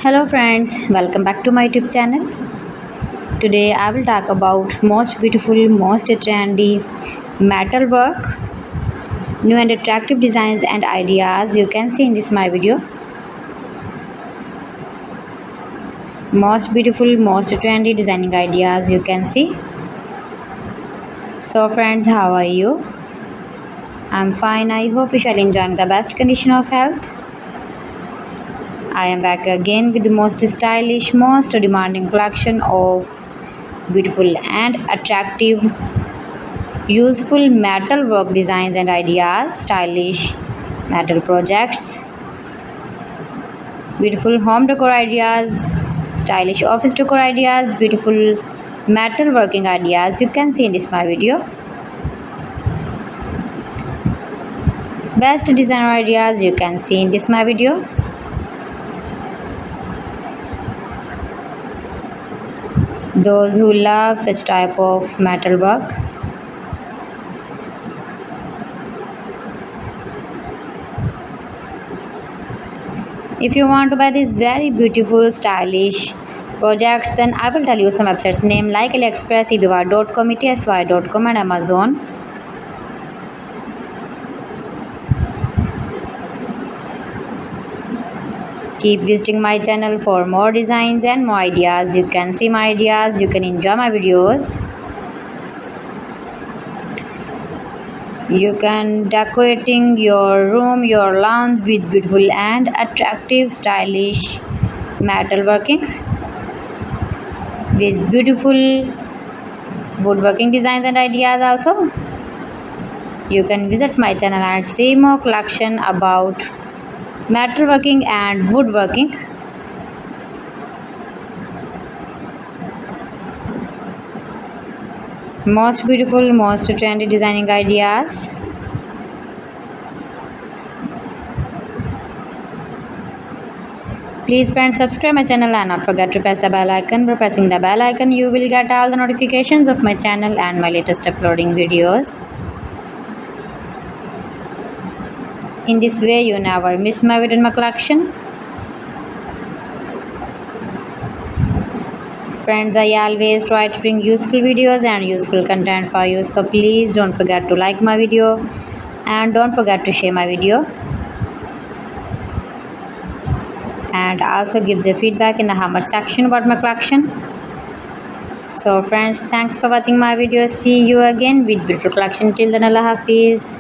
Hello friends, welcome back to my YouTube channel. Today I will talk about most beautiful, most trendy metal work, new and attractive designs and ideas you can see in this my video. Most beautiful, most trendy designing ideas you can see. So friends, how are you? I'm fine. I hope you shall enjoy the best condition of health. I am back again with the most stylish, most demanding collection of beautiful and attractive, useful metal work designs and ideas, stylish metal projects, beautiful home decor ideas, stylish office decor ideas, beautiful metal working ideas you can see in this my video. Best designer ideas you can see in this my video. Those who love such type of metal work. If you want to buy these very beautiful stylish projects, then I will tell you some websites name like AliExpress, eBay.com, etsy.com and Amazon. Keep visiting my channel for more designs and more ideas. You can see my ideas, you can enjoy my videos. You can decorating your room, your lounge with beautiful and attractive stylish metal working with beautiful woodworking designs and ideas also. You can visit my channel and see more collection about metalworking and woodworking. Most beautiful, most trendy designing ideas. Please friends, subscribe my channel and not forget to press the bell icon. By pressing the bell icon, you will get all the notifications of my channel and my latest uploading videos. In this way, you never miss my video in my collection. Friends, I always try to bring useful videos and useful content for you. So please don't forget to like my video and don't forget to share my video. And also gives a feedback in the comment section about my collection. So friends, thanks for watching my video. See you again with beautiful collection. Till then, Allah Hafiz.